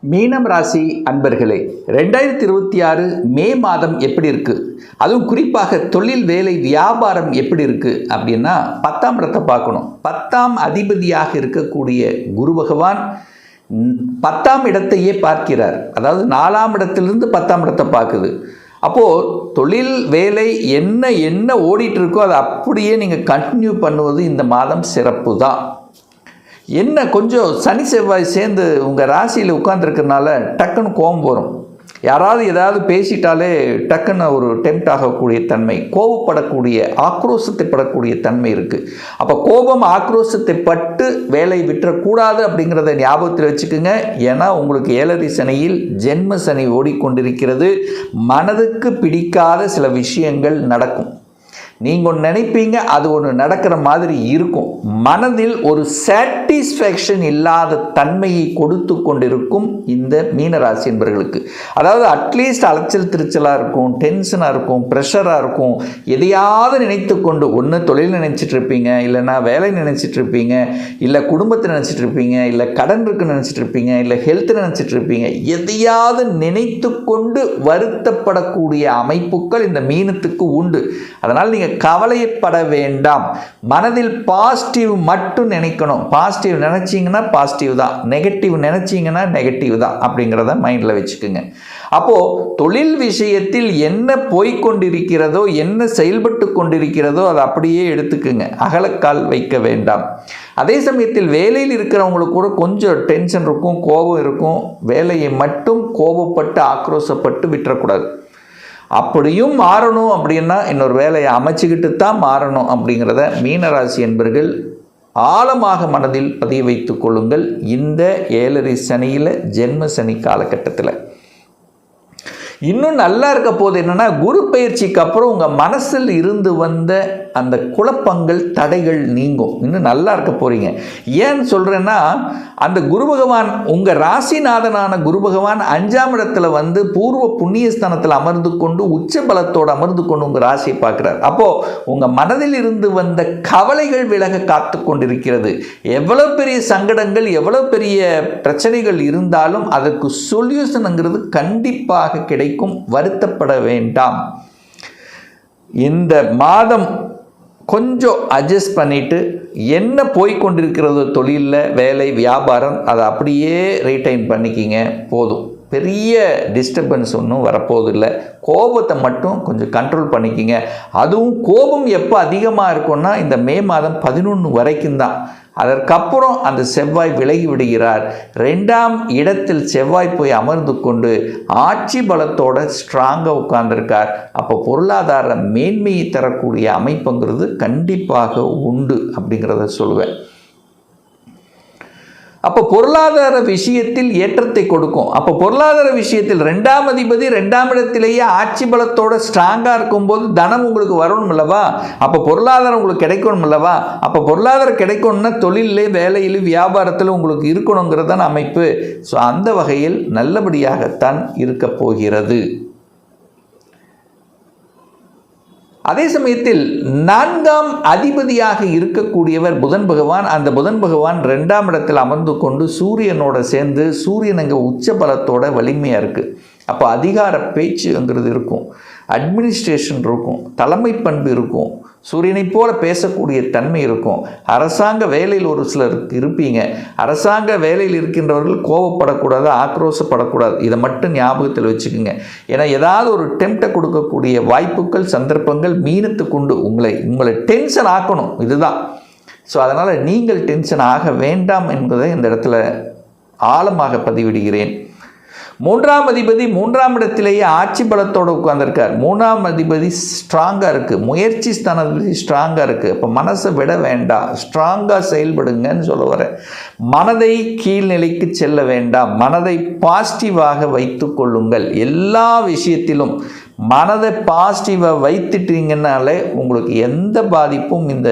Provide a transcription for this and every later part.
மீனம் ராசி அன்பர்களே, 2026 மே மாதம் எப்படி இருக்கு? அதுவும் குறிப்பாக தொழில், வேலை, வியாபாரம் எப்படி இருக்கு அப்படின்னா 10ஆம் இடத்தை பார்க்கணும். 10ஆம் அதிபதியாக இருக்கக்கூடிய குரு பகவான் 10ஆம் இடத்தையே பார்க்கிறார். அதாவது 4ஆம் இடத்திலிருந்து 10ஆம் இடத்தை பார்க்குது. அப்போது தொழில், வேலை என்ன ஓடிட்டு இருக்கோ அதை அப்படியே நீங்கள் கண்டினியூ பண்ணுவது இந்த மாதம் சிறப்பு தான். என்ன கொஞ்சம் சனி செவ்வாய் சேர்ந்து உங்கள் ராசியில் உட்கார்ந்துருக்கிறதுனால டக்குன்னு கோபம் வரும். யாராவது ஏதாவது பேசிட்டாலே டக்குன்னு ஒரு டெம்ப்ட் ஆகக்கூடிய தன்மை, கோபப்படக்கூடிய, ஆக்ரோஷத்தை படக்கூடிய தன்மை இருக்குது. அப்போ கோபம், ஆக்ரோஷத்தை பட்டு வேலை விட்டுறக்கூடாது அப்படிங்கிறத ஞாபகத்தில் வச்சுக்கோங்க. ஏன்னா உங்களுக்கு 7வது சனியில் ஜென்ம சனி ஓடிக்கொண்டிருக்கிறது. மனதுக்கு பிடிக்காத சில விஷயங்கள் நடக்கும். நீங்கள் ஒன்று நினைப்பீங்க, அது ஒன்று நடக்கிற மாதிரி இருக்கும். மனதில் ஒரு சாட்டிஸ்ஃபேக்ஷன் இல்லாத தன்மையை கொடுத்து கொண்டிருக்கும் இந்த மீனராசி என்பவர்களுக்கு. அதாவது அட்லீஸ்ட் அலைச்சல் திருச்சலாக இருக்கும், டென்ஷனாக இருக்கும், ப்ரெஷராக இருக்கும். எதையாவது நினைத்து கொண்டு, ஒன்று தொழில் நினச்சிட்டு இருப்பீங்க, இல்லைன்னா வேலை நினச்சிட்டு இருப்பீங்க, இல்லை குடும்பத்தை நினச்சிட்டு இருப்பீங்க, இல்லை கடன் இருக்குன்னு நினச்சிட்டு இருப்பீங்க, இல்லை ஹெல்த் நினச்சிட்டு இருப்பீங்க. எதையாவது நினைத்து கொண்டு வருத்தப்படக்கூடிய அமைப்புகள் இந்த மீனத்துக்கு உண்டு. அதனால் நீங்கள் கவலைப்பட வேண்டாம். மனதில் பாசிட்டிவ் மட்டும் நினைக்கணும். பாசிட்டிவ் நினைச்சிங்கன்னா பாசிட்டிவ் தான், நெகட்டிவ் நினைச்சிங்கன்னா நெகட்டிவ் தான் அப்படிங்கிறத மைண்டில் வச்சுக்கோங்க. அப்போது தொழில் விஷயத்தில் என்ன போய்கொண்டிருக்கிறதோ, என்ன செயல்பட்டு கொண்டிருக்கிறதோ அதை அப்படியே எடுத்துக்குங்க, அகலக்கால் வைக்க வேண்டாம். அதே சமயத்தில் வேலையில் இருக்கிறவங்களுக்கு கூட கொஞ்சம் டென்ஷன் இருக்கும், கோபம் இருக்கும். வேலையை மட்டும் கோபப்பட்டு ஆக்ரோஷப்பட்டு விட்டுறக்கூடாது. அப்படியும் மாறணும் அப்படின்னா இன்னொரு வேலையை அமைச்சிக்கிட்டு தான் மாறணும் அப்படிங்கிறத மீனராசி என்பர்கள் ஆழமாக மனதில் பதிய வைத்து கொள்ளுங்கள். இந்த 7வது சனியில், ஜென்ம சனி காலகட்டத்தில் இன்னும் நல்லா இருக்க போது என்னென்னா, குரு பயிற்சிக்கு அப்புறம் உங்கள் மனசில் இருந்து வந்த அந்த குழப்பங்கள், தடைகள் நீங்கும். இன்னும் நல்லா இருக்க போகிறீங்க. ஏன்னு சொல்கிறேன்னா, அந்த குரு பகவான், உங்கள் ராசிநாதனான குரு பகவான் 5ஆம் இடத்துல வந்து பூர்வ புண்ணியஸ்தானத்தில் அமர்ந்து கொண்டு, உச்ச பலத்தோடு அமர்ந்து கொண்டு உங்கள் ராசியை பார்க்குறார். அப்போது உங்கள் மனதில் இருந்து வந்த கவலைகள் விலக காத்து கொண்டிருக்கிறது. எவ்வளோ பெரிய சங்கடங்கள், எவ்வளோ பெரிய பிரச்சனைகள் இருந்தாலும் அதற்கு சொல்யூஷனுங்கிறது கண்டிப்பாக கிடைக்கும். வருத்தப்பட வேண்டாம். இந்த மாதம் கொஞ்சம் அட்ஜஸ்ட் பண்ணிட்டு, என்ன போய்கொண்டிருக்கிறதோ தொழிலில், வேலை, வியாபாரம், அதை அப்படியே ரீடைன் பண்ணிக்கிங்க, போதும். பெரிய டிஸ்டர்பன்ஸ் ஒன்றும் வரப்போதில்லை. கோபத்தை மட்டும் கொஞ்சம் கண்ட்ரோல் பண்ணிக்கிங்க. அதுவும் கோபம் எப்போ அதிகமாக இருக்கும்னா இந்த மே மாதம் 11 வரைக்கும் தான். அதற்கப்புறம் அந்த செவ்வாய் விலகி விடுகிறார். 2ஆம் இடத்தில் செவ்வாய் போய் அமர்ந்து கொண்டு ஆட்சி பலத்தோட ஸ்ட்ராங்காக உட்கார்ந்துருக்கார். அப்போ பொருளாதார மேன்மையை தரக்கூடிய அமைப்புங்கிறது கண்டிப்பாக உண்டு அப்படிங்கிறத சொல்லுவேன். அப்போ பொருளாதார விஷயத்தில் ஏற்றத்தை கொடுக்கும். அப்போ பொருளாதார விஷயத்தில் 2ஆம் அதிபதி 2ஆம் இடத்திலேயே ஆட்சி பலத்தோட ஸ்ட்ராங்காக இருக்கும்போது தனம் உங்களுக்கு வரணும் இல்லவா? அப்போ பொருளாதாரம் உங்களுக்கு கிடைக்கணும் இல்லவா? அப்போ பொருளாதாரம் கிடைக்கணும்னா தொழிலே, வேலையில், வியாபாரத்தில் உங்களுக்கு இருக்கணுங்கிறதான அமைப்பு. ஸோ அந்த வகையில் நல்லபடியாகத்தான் இருக்க போகிறது. அதே சமயத்தில் 4ஆம் அதிபதியாக இருக்கக்கூடியவர் புதன் பகவான். அந்த புதன் பகவான் 2ஆம் இடத்தில் அமர்ந்து கொண்டு சூரியனோட சேர்ந்து, சூரியன் அங்கே உச்ச பலத்தோட வலிமையாக இருக்குது. அப்போ அதிகார பேச்சுங்கிறது இருக்கும், அட்மினிஸ்ட்ரேஷன் இருக்கும், தலைமை பண்பு இருக்கும், சூரியனை போல பேசக்கூடிய தன்மை இருக்கும். அரசாங்க வேலையில் ஒரு சிலருக்கு இருப்பீங்க. அரசாங்க வேலையில் இருக்கின்றவர்கள் கோபப்படக்கூடாது, ஆக்ரோஷப்படக்கூடாது. இதை மட்டும் ஞாபகத்தில் வச்சுக்கோங்க. ஏன்னா ஏதாவது ஒரு டெம்ப்டை கொடுக்கக்கூடிய வாய்ப்புகள், சந்தர்ப்பங்கள் மீனத்துக்கு உண்டு. உங்களை டென்ஷன் ஆக்கணும், இதுதான். ஸோ அதனால் நீங்கள் டென்ஷன் ஆக வேண்டாம் என்பதை இந்த இடத்துல ஆழமாக பதிவிடுகிறேன். 3ஆம் அதிபதி 3ஆம் இடத்திலேயே ஆட்சி பலத்தோடு உட்கார்ந்துருக்கார். 3ஆம் அதிபதி ஸ்ட்ராங்காக இருக்குது, முயற்சி ஸ்தானாதிபதி ஸ்ட்ராங்காக இருக்குது. இப்போ மனசை விட வேண்டாம், ஸ்ட்ராங்காக செயல்படுங்கன்னு சொல்ல வரேன். மனதை கீழ்நிலைக்கு செல்ல வேண்டாம், மனதை பாசிட்டிவாக வைத்து கொள்ளுங்கள். எல்லா விஷயத்திலும் மனதை பாசிட்டிவாக வைத்துட்டீங்கன்னாலே உங்களுக்கு எந்த பாதிப்பும் இந்த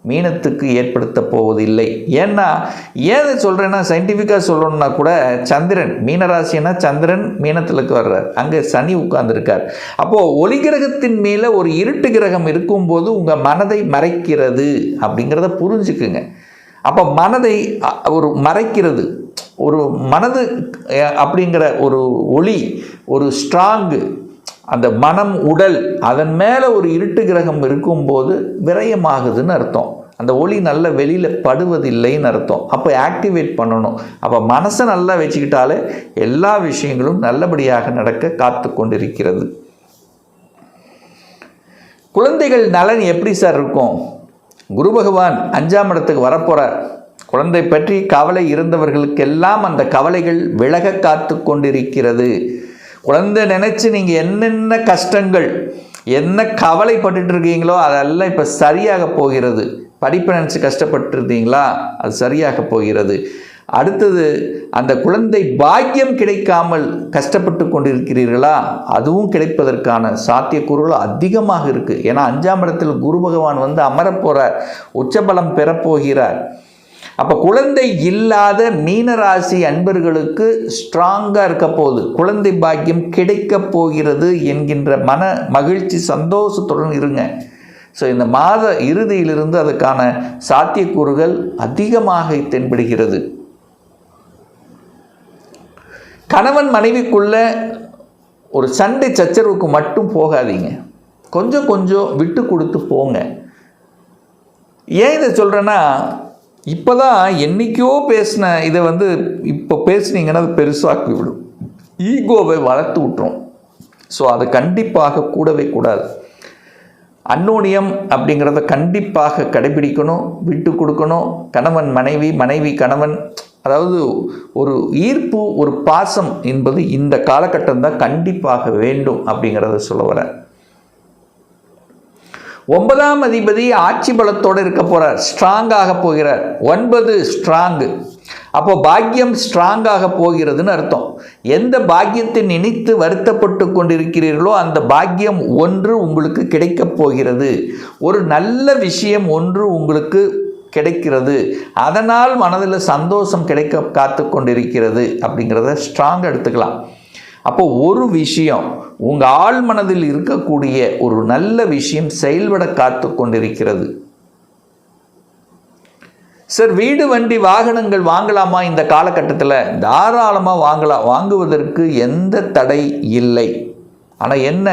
மீனத்துக்கு ஏற்படுத்த போவதில்லை. ஏன்னா ஏன் சொல்கிறேன்னா, சயின்டிஃபிக்காக சொல்லணும்னா கூட சந்திரன், மீனராசினா சந்திரன் மீனத்திலுக்கு வர்றார், அங்கே சனி உட்கார்ந்துருக்கார். அப்போது ஒளி கிரகத்தின் மேலே ஒரு இருட்டு கிரகம் இருக்கும்போது உங்கள் மனதை மறைக்கிறது அப்படிங்கிறத புரிஞ்சுக்குங்க. அப்போ மனதை ஒரு மறைக்கிறது, ஒரு மனது அப்படிங்கிற ஒரு ஒளி, ஒரு ஸ்ட்ராங்கு, அந்த மனம் உடல் அதன் மேலே ஒரு இருட்டு கிரகம் இருக்கும்போது விரயமாகுதுன்னு அர்த்தம். அந்த ஒளி நல்ல வெளியில் படுவதில்லைன்னு அர்த்தம். அப்போ ஆக்டிவேட் பண்ணணும். அப்போ மனசை நல்லா வச்சுக்கிட்டாலே எல்லா விஷயங்களும் நல்லபடியாக நடக்க காத்து கொண்டிருக்கிறது. குழந்தைகள் நலன் எப்படி சார் இருக்கும்? குரு பகவான் 5ஆம் இடத்துக்கு வரப்போகிறார். குழந்தை பற்றி கவலை இருந்தவர்களுக்கெல்லாம் அந்த கவலைகள் விலக காத்து கொண்டிருக்கிறது. குழந்தை நினச்சி நீங்கள் என்னென்ன கஷ்டங்கள், என்ன கவலைப்பட்டு இருக்கீங்களோ அதெல்லாம் இப்போ சரியாக போகிறது. படிப்பை நினச்சி கஷ்டப்பட்டு இருந்தீங்களா, அது சரியாக போகிறது. அடுத்தது, அந்த குழந்தை பாக்கியம் கிடைக்காமல் கஷ்டப்பட்டு கொண்டிருக்கிறீர்களா, அதுவும் கிடைப்பதற்கான சாத்தியக்கூறுகள் அதிகமாக இருக்குது. ஏன்னா 5ஆம் இடத்தில் குரு பகவான் வந்து அமரப்போகிறார், உச்சபலம் பெறப்போகிறார். அப்போ குழந்தை இல்லாத மீனராசி அன்பர்களுக்கு ஸ்ட்ராங்காக இருக்க போகுது, குழந்தை பாக்கியம் கிடைக்க போகிறது என்கின்ற மன மகிழ்ச்சி சந்தோஷத்துடன் இருங்க. ஸோ இந்த மாத இறுதியிலிருந்து அதுக்கான சாத்தியக்கூறுகள் அதிகமாக தென்படுகிறது. கணவன் மனைவிக்குள்ள ஒரு சண்டை சச்சரவுக்கு மட்டும் போகாதீங்க, கொஞ்சம் கொஞ்சம் விட்டு கொடுத்து போங்க. ஏன் இதை சொல்கிறேன்னா, இப்போ தான் என்றைக்கோ பேசின இதை வந்து இப்போ பேசுனீங்கன்னா அது பெருசாக்கி விடும், ஈகோவை வளர்த்து விட்டுரும். ஸோ அது கண்டிப்பாக கூடவே கூடாது. அன்னோனியம் அப்படிங்கிறத கண்டிப்பாக கடைபிடிக்கணும், விட்டு கொடுக்கணும். கணவன் மனைவி, மனைவி கணவன், அதாவது ஒரு ஈர்ப்பு, ஒரு பாசம் என்பது இந்த காலகட்டம் தான் கண்டிப்பாக வேண்டும் அப்படிங்கிறத சொல்ல வரேன். 9ஆம் அதிபதி ஆட்சி பலத்தோடு இருக்க போகிறார், ஸ்ட்ராங்காக போகிறார். 9 ஸ்ட்ராங்கு, அப்போ பாக்கியம் ஸ்ட்ராங்காக போகிறதுன்னு அர்த்தம். எந்த பாக்கியத்தை நினைத்து வருத்தப்பட்டு கொண்டிருக்கிறீர்களோ அந்த பாக்கியம் ஒன்று உங்களுக்கு கிடைக்கப் போகிறது. ஒரு நல்ல விஷயம் ஒன்று உங்களுக்கு கிடைக்கிறது, அதனால் மனதில் சந்தோஷம் கிடைக்க காத்து கொண்டிருக்கிறது அப்படிங்கிறத ஸ்ட்ராங்காக எடுத்துக்கலாம். அப்போ ஒரு விஷயம் உங்கள் ஆழ் மனதில் இருக்கக்கூடிய ஒரு நல்ல விஷயம் செயல்பட காத்து கொண்டிருக்கிறது. சார், வீடு வண்டி வாகனங்கள் வாங்கலாமா? இந்த காலகட்டத்தில் தாராளமாக வாங்கலாம், வாங்குவதற்கு எந்த தடை இல்லை. ஆனால் என்ன,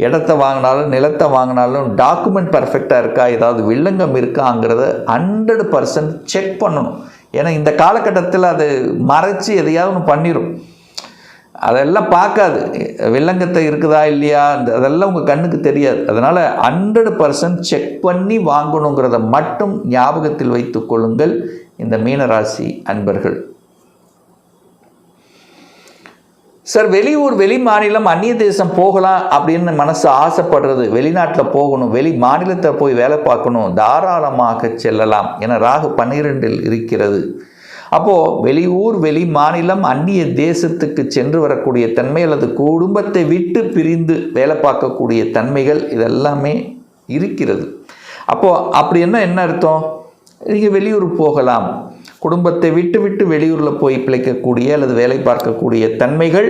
இடத்த வாங்கினாலும் நிலத்தை வாங்கினாலும் டாக்குமெண்ட் பர்ஃபெக்டாக இருக்கா, ஏதாவது வில்லங்கம் இருக்காங்கிறத 100% செக் பண்ணணும். ஏன்னா இந்த காலகட்டத்தில் அது மறைச்சி எதையாவது ஒன்று பண்ணிடும், அதெல்லாம் பார்க்காது. வில்லங்கத்தை இருக்குதா இல்லையா அதெல்லாம் உங்கள் கண்ணுக்கு தெரியாது. அதனால் 100% செக் பண்ணி வாங்கணுங்கிறத மட்டும் ஞாபகத்தில் வைத்து கொள்ளுங்கள் இந்த மீனராசி அன்பர்கள். சார், வெளியூர் வெளி மாநிலம் அந்நிய தேசம் போகலாம் அப்படின்னு மனசு ஆசைப்படுறது, வெளிநாட்டில் போகணும், வெளி மாநிலத்தை போய் வேலை பார்க்கணும், தாராளமாக செல்லலாம். ஏன்னா ராகு 12இல் இருக்கிறது. அப்போது வெளியூர் வெளி மாநிலம் அந்நிய தேசத்துக்கு சென்று வரக்கூடிய தன்மை, அல்லது குடும்பத்தை விட்டு பிரிந்து வேலை பார்க்கக்கூடிய தன்மைகள் இதெல்லாமே இருக்கிறது. அப்போது அப்படி என்ன அர்த்தம், நீங்கள் வெளியூர் போகலாம், குடும்பத்தை விட்டு வெளியூரில் போய் பிழைக்கக்கூடிய அல்லது வேலை பார்க்கக்கூடிய தன்மைகள்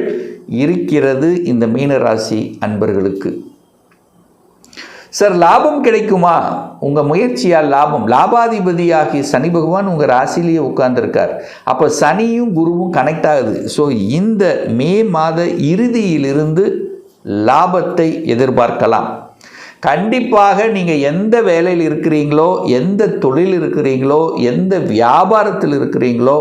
இருக்கிறது இந்த மீனராசி அன்பர்களுக்கு. சார், லாபம் கிடைக்குமா? உங்கள் முயற்சியால் லாபம். லாபாதிபதியாகி சனி பகவான் உங்கள் ராசிலேயே உட்கார்ந்துருக்கார். அப்போ சனியும் குருவும் கனெக்ட் ஆகுது. ஸோ இந்த மே மாத இறுதியிலிருந்து லாபத்தை எதிர்பார்க்கலாம். கண்டிப்பாக நீங்கள் எந்த வேலையில் இருக்கிறீங்களோ, எந்த தொழில் இருக்கிறீங்களோ, எந்த வியாபாரத்தில் இருக்கிறீங்களோ,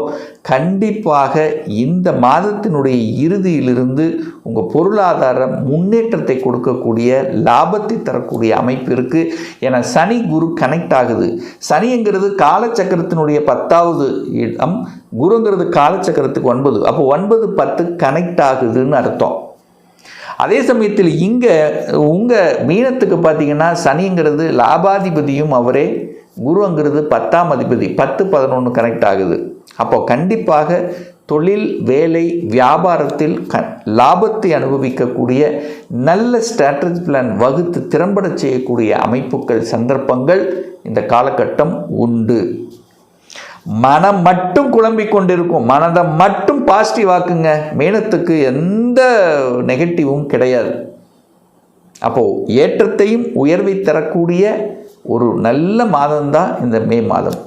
கண்டிப்பாக இந்த மாதத்தினுடைய இறுதியிலிருந்து உங்கள் பொருளாதார முன்னேற்றத்தை கொடுக்கக்கூடிய, லாபத்தை தரக்கூடிய அமைப்பு இருக்குது. ஏன்னா சனி குரு கனெக்ட் ஆகுது. சனிங்கிறது காலச்சக்கரத்தினுடைய 10வது இடம், குருங்கிறது காலச்சக்கரத்துக்கு 9. அப்போ 9, 10 கனெக்ட் ஆகுதுன்னு அர்த்தம். அதே சமயத்தில் இங்கே உங்கள் மீனத்துக்கு பார்த்தீங்கன்னா சனிங்கிறது லாபாதிபதியும் அவரே, குருங்கிறது 10ஆம் அதிபதி, 10, 11 கனெக்ட் ஆகுது. அப்போ கண்டிப்பாக தொழில், வேலை, வியாபாரத்தில் லாபத்தை அனுபவிக்கக்கூடிய நல்ல ஸ்ட்ராட்டஜி பிளான் வகுத்து திறம்பட செய்யக்கூடிய அமைப்புகள், சந்தர்ப்பங்கள் இந்த காலகட்டம் உண்டு. மனம் மட்டும் குழம்பிக் கொண்டிருக்கும், மனதை மட்டும் பாசிட்டிவ் ஆக்குங்க. மீனத்துக்கு எந்த நெகட்டிவும் கிடையாது. அப்போது ஏற்றத்தையும் உயர்வை தரக்கூடிய ஒரு நல்ல மாதம்தான் இந்த மே மாதம்.